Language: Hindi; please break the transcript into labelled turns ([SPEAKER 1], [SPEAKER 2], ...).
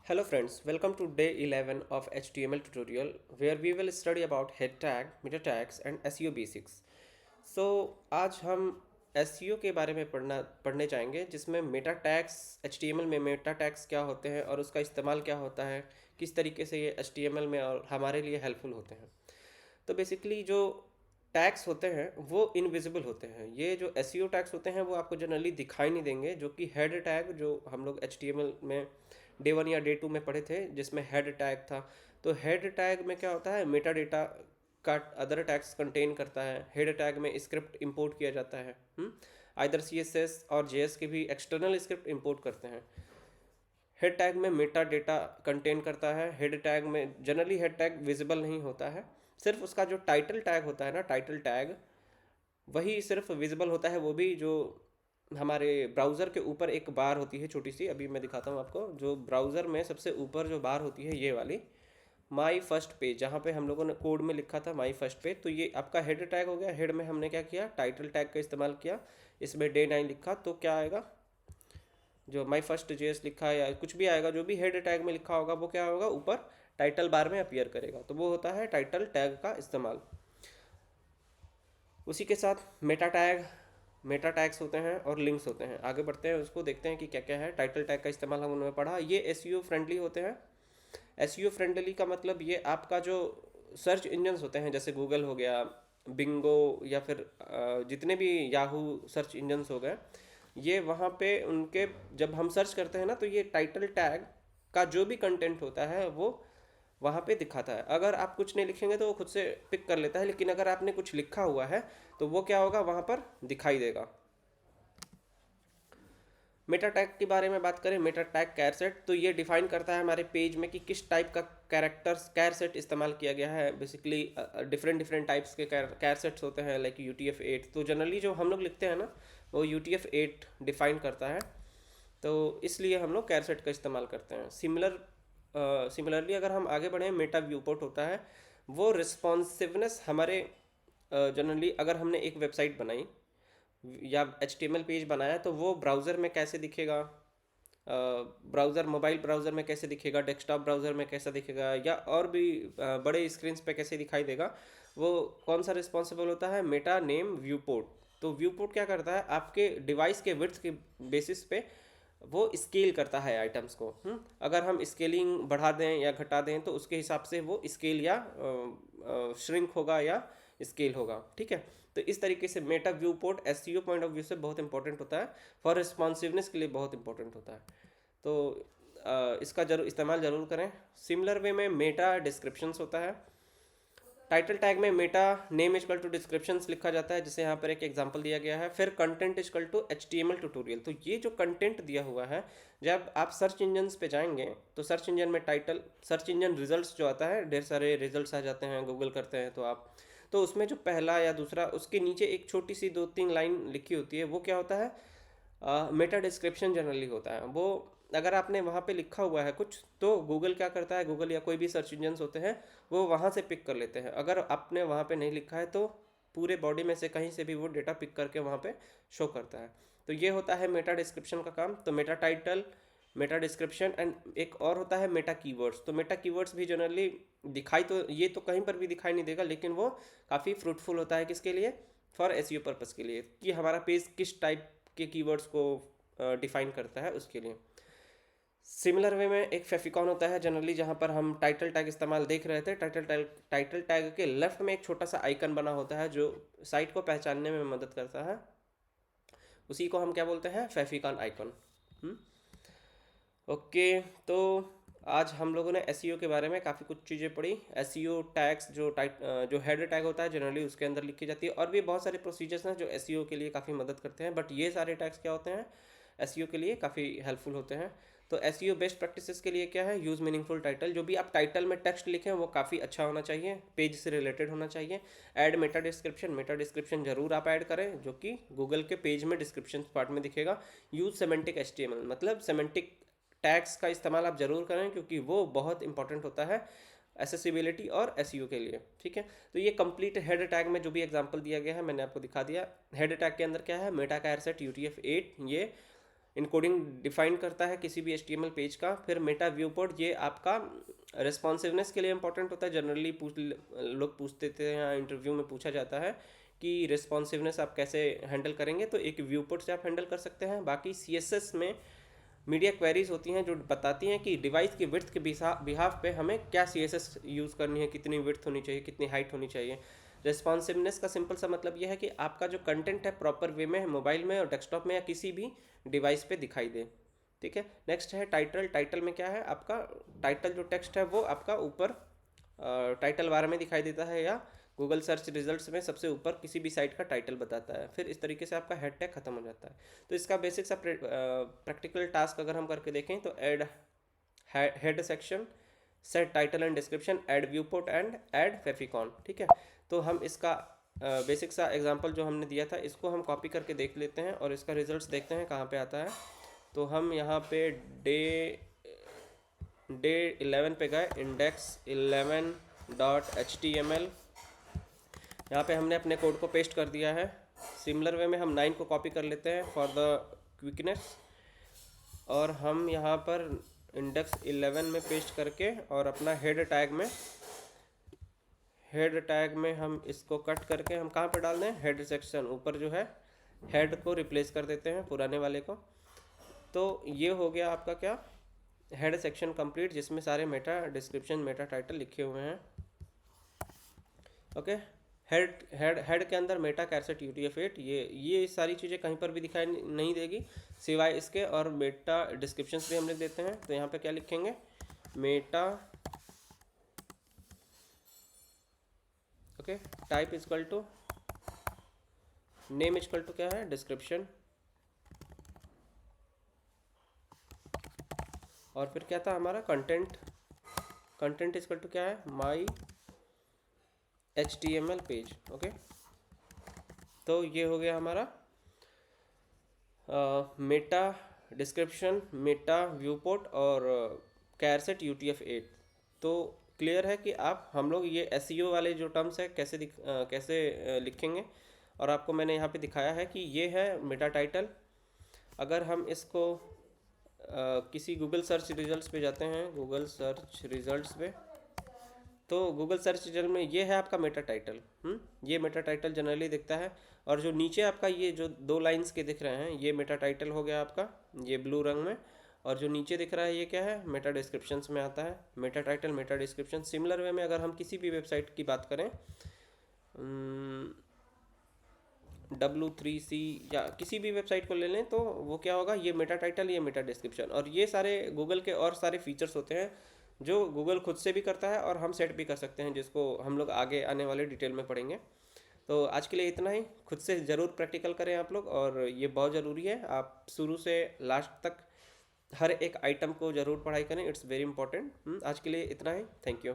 [SPEAKER 1] Hello friends, welcome to day 11 of HTML tutorial where we will study about head tag, meta tags and SEO basics. So आज हम SEO के बारे में पढ़ने जाएंगे जिसमें मेटा टैग्स HTML में मेटा टैग्स क्या होते हैं और उसका इस्तेमाल क्या होता है, किस तरीके से ये HTML में और हमारे लिए हेल्पफुल होते हैं। तो बेसिकली जो टैग्स होते हैं वो इनविजिबल होते हैं। ये जो एसईओ टैग्स होते हैं वो आपको जनरली दिखाई नहीं देंगे, जो कि हेड टैग जो हम लोग एचटीएमएल में डे 1 या डे 2 में पढ़े थे जिसमें हेड टैग था। तो हेड टैग में क्या होता है, मेटा डेटा का अदर टैग्स कंटेन करता है। हेड टैग में स्क्रिप्ट इंपोर्ट किया जाता है। आइदर सीएसएस और जेएस के भी एक्सटर्नल स्क्रिप्ट इंपोर्ट करते हैं। हेड टैग में मेटा डेटा कंटेन करता है। हेड टैग में जनरली हेड टैग विजिबल नहीं होता है, सिर्फ उसका जो टाइटल टैग होता है ना, टाइटल टैग वही सिर्फ विजिबल होता है। वो भी जो हमारे ब्राउज़र के ऊपर एक बार होती है छोटी सी, अभी मैं दिखाता हूँ आपको। जो ब्राउज़र में सबसे ऊपर जो बार होती है ये वाली, माई फर्स्ट पेज, जहाँ पे हम लोगों ने कोड में लिखा था माई फर्स्ट पेज, तो ये आपका हेड टैग हो गया। हेड में हमने क्या किया, टाइटल टैग का इस्तेमाल किया, इसमें डे 9 लिखा, तो क्या आएगा, जो माई फर्स्ट जेएस लिखा है या कुछ भी आएगा, जो भी हेड टैग में लिखा होगा वो क्या होगा, ऊपर टाइटल बार में अपीयर करेगा। तो वो होता है टाइटल टैग का इस्तेमाल। उसी के साथ मेटा टैग्स होते हैं और लिंक्स होते हैं। आगे बढ़ते हैं, उसको देखते हैं कि क्या क्या है। टाइटल टैग का इस्तेमाल हम उन्होंने पढ़ा, ये एसईओ फ्रेंडली होते हैं। एसईओ फ्रेंडली का मतलब ये आपका जो सर्च इंजन्स होते हैं, जैसे गूगल हो गया, बिंगो, या फिर जितने भी याहू सर्च इंजन्स हो गए, ये वहाँ पे उनके जब हम सर्च करते हैं ना, तो ये टाइटल टैग का जो भी कंटेंट होता है वो वहाँ पे दिखाता है। अगर आप कुछ नहीं लिखेंगे तो वो खुद से पिक कर लेता है, लेकिन अगर आपने कुछ लिखा हुआ है तो वो क्या होगा, वहाँ पर दिखाई देगा। मेटा टैग के बारे में बात करें, मेटा टैग कैर सेट, तो ये डिफाइन करता है हमारे पेज में कि किस टाइप का कैरेक्टर्स कैर सेट इस्तेमाल किया गया है। बेसिकली डिफरेंट डिफरेंट टाइप्स के कैर सेट्स होते हैं, लाइक UTF-8। तो जनरली जो हम लोग लिखते हैं ना, वो UTF-8 डिफाइन करता है, तो इसलिए हम लोग कैर सेट का इस्तेमाल करते हैं। सिमिलरली अगर हम आगे बढ़ें, मेटा व्यू पोर्ट होता है। वो रिस्पॉन्सिवनेस हमारे जनरली अगर हमने एक वेबसाइट बनाई या HTML पेज बनाया, तो वो ब्राउज़र में कैसे दिखेगा, ब्राउज़र मोबाइल ब्राउज़र में कैसे दिखेगा, डेस्कटॉप ब्राउज़र में कैसा दिखेगा, या और भी बड़े स्क्रीन पे कैसे दिखाई देगा, वो कौन सा रिस्पॉन्सिबल होता है, मेटा नेम व्यू पोर्ट। तो व्यू पोर्ट क्या करता है, आपके डिवाइस के विड्थ के बेसिस पे वो स्केल करता है आइटम्स को। अगर हम स्केलिंग बढ़ा दें या घटा दें तो उसके हिसाब से वो स्केल या श्रिंक होगा या स्केल होगा, ठीक है। तो इस तरीके से Meta view port SEO point of view से बहुत इंपॉर्टेंट होता है, फॉर रिस्पॉन्सिवनेस के लिए बहुत इंपॉर्टेंट होता है। तो इसका जरूर इस्तेमाल जरूर करें। सिमिलर वे में मेटा डिस्क्रिप्शंस होता है। टाइटल टैग में meta name equal to descriptions लिखा जाता है, जिसे यहाँ पर एक एग्जांपल दिया गया है। फिर content equal to HTML tutorial. तो ये जो कंटेंट दिया हुआ है, जब आप सर्च इंजन पे जाएंगे तो सर्च इंजन में टाइटल, सर्च इंजन रिजल्ट्स जो आता है, ढेर सारे रिजल्ट्स आ जाते हैं, गूगल करते हैं तो आप, तो उसमें जो पहला या दूसरा, उसके नीचे एक छोटी सी 2-3 लाइन लिखी होती है, वो क्या होता है, मेटा डिस्क्रिप्शन जनरली होता है। वो अगर आपने वहाँ पे लिखा हुआ है कुछ, तो गूगल क्या करता है, गूगल या कोई भी सर्च इंजन होते हैं, वो वहाँ से पिक कर लेते हैं। अगर आपने वहाँ पे नहीं लिखा है तो पूरे बॉडी में से कहीं से भी वो डेटा पिक करके वहाँ पे शो करता है। तो ये होता है मेटा डिस्क्रिप्शन का काम। तो Meta title, Meta description, and एक और होता है मेटा कीवर्ड्स। तो मेटा कीवर्ड्स भी जनरली दिखाई, तो ये तो कहीं पर भी दिखाई नहीं देगा, लेकिन वो काफ़ी फ्रूटफुल होता है किसके लिए, फॉर एसईओ पर्पज़ के लिए, कि हमारा पेज किस टाइप के कीवर्ड्स को डिफाइन करता है उसके लिए। सिमिलर वे में एक फेफिकॉन होता है जनरली, जहाँ पर हम टाइटल टैग इस्तेमाल देख रहे थे। टाइटल टैग के लेफ्ट में एक छोटा सा आइकन बना होता है जो साइट को पहचानने में मदद करता है, उसी को हम क्या बोलते हैं, फेफिकॉन आइकन। ओके। तो आज हम लोगों ने एसईओ के बारे में काफ़ी कुछ चीज़ें पढ़ी। एसईओ टैग्स जो हेड टैग होता है जनरली उसके अंदर लिखी जाती है, और भी बहुत सारे प्रोसीजर्स हैं जो एसईओ के लिए काफ़ी मदद करते हैं, बट ये सारे टैग्स क्या होते हैं, एसईओ के लिए काफ़ी हेल्पफुल होते हैं। तो एसईओ बेस्ट प्रैक्टिसेस के लिए क्या है, यूज़ मीनिंगफुल टाइटल। जो भी आप टाइटल में टेक्स्ट लिखें वो काफ़ी अच्छा होना चाहिए, पेज से रिलेटेड होना चाहिए। ऐड मेटा डिस्क्रिप्शन जरूर आप ऐड करें, जो कि गूगल के पेज में डिस्क्रिप्शन पार्ट में दिखेगा। यूज़ सेमेंटिक HTML, मतलब सेमेंटिक टैग्स का इस्तेमाल आप ज़रूर करें, क्योंकि वो बहुत इंपॉर्टेंट होता है एसेसिबिलिटी और एसईओ के लिए, ठीक है। तो ये कंप्लीट हेड टैग में जो भी एग्जांपल दिया गया है मैंने आपको दिखा दिया। हेड टैग के अंदर क्या है, मेटा कैर सेट UTF-8, ये इनकोडिंग डिफाइन करता है किसी भी HTML पेज का। फिर मेटा व्यू पोर्ट, ये आपका रिस्पॉन्सिवनेस के लिए इंपॉर्टेंट होता है। जनरली लोग पूछते थे, यहाँ इंटरव्यू में पूछा जाता है कि रिस्पॉन्सिवनेस आप कैसे हैंडल करेंगे, तो एक व्यू पोर्ट से आप हैंडल कर सकते हैं। बाकी CSS में मीडिया क्वेरीज होती हैं जो बताती हैं कि डिवाइस की विड्थ के बिहाफ पे हमें क्या CSS यूज़ करनी है, कितनी विड्थ होनी चाहिए, कितनी हाइट होनी चाहिए। रिस्पॉन्सिवनेस का सिंपल सा मतलब यह है कि आपका जो कंटेंट है प्रॉपर वे में मोबाइल में और डेस्कटॉप में या किसी भी डिवाइस पे दिखाई दे। ठीक है। नेक्स्ट है टाइटल। टाइटल में क्या है, आपका टाइटल जो टेक्स्ट है वो आपका ऊपर टाइटल बार में दिखाई देता है, या गूगल सर्च रिजल्ट्स में सबसे ऊपर किसी भी साइट का टाइटल बताता है। फिर इस तरीके से आपका हेड टैग खत्म हो जाता है। तो इसका बेसिक सा प्रैक्टिकल टास्क अगर हम करके देखें तो add head section, set title and description, add view port and add favicon. ठीक है। तो हम इसका बेसिक सा एग्जांपल जो हमने दिया था इसको हम कॉपी करके देख लेते हैं और इसका रिजल्ट्स देखते हैं कहाँ पे आता है। तो हम यहाँ पे डे 11 पे गए, index11.html, यहाँ पे हमने अपने कोड को पेस्ट कर दिया है। सिमिलर वे में हम 9 को कॉपी कर लेते हैं फॉर द क्विकनेस, और हम यहाँ पर इंडेक्स 11 में पेस्ट करके और अपना हेड टैग में हम इसको कट करके हम कहाँ पे डाल दें, हेड सेक्शन ऊपर जो है हेड को रिप्लेस कर देते हैं पुराने वाले को। तो ये हो गया आपका क्या, हेड सेक्शन कंप्लीट, जिसमें सारे मेटा डिस्क्रिप्शन मेटा टाइटल लिखे हुए हैं। ओके। हेड के अंदर मेटा कैरसेट UTF-8, ये सारी चीज़ें कहीं पर भी दिखाई नहीं देगी सिवाय इसके, और मेटा डिस्क्रिप्शन भी हम लिख देते हैं। तो यहाँ पे क्या लिखेंगे, meta okay type equal to name equal to क्या है, डिस्क्रिप्शन, और फिर क्या था हमारा कंटेंट इजकल टू क्या है, माई HTML पेज। ओके। तो ये हो गया हमारा Meta description, Meta view port और कैरसेट UTF-8। तो क्लियर है कि आप हम लोग ये SEO वाले जो टर्म्स है कैसे लिखेंगे, और आपको मैंने यहाँ पे दिखाया है कि ये है मेटा टाइटल। अगर हम इसको किसी गूगल सर्च रिजल्ट्स पे जाते हैं, गूगल सर्च रिजल्ट्स पे, तो गूगल सर्च रिजल्ट में ये है आपका मेटा टाइटल। ये मेटा टाइटल जनरली दिखता है, और जो नीचे आपका ये जो 2 लाइंस के दिख रहे हैं ये मेटा टाइटल हो गया आपका, ये ब्लू रंग में, और जो नीचे दिख रहा है ये क्या है, मेटा डिस्क्रिप्शंस में आता है। Meta title Meta description. Similar way में अगर हम किसी भी वेबसाइट की बात करें, W3C या किसी भी वेबसाइट को ले लें, तो वो क्या होगा, ये मेटा टाइटल, ये मेटा डिस्क्रिप्शन, और ये सारे गूगल के और सारे फीचर्स होते हैं जो गूगल खुद से भी करता है और हम सेट भी कर सकते हैं, जिसको हम लोग आगे आने वाले डिटेल में पढ़ेंगे। तो आज के लिए इतना ही। खुद से ज़रूर प्रैक्टिकल करें आप लोग, और ये बहुत ज़रूरी है, आप शुरू से लास्ट तक हर एक आइटम को ज़रूर पढ़ाई करें, इट्स वेरी इंपॉर्टेंट। आज के लिए इतना ही। Thank you.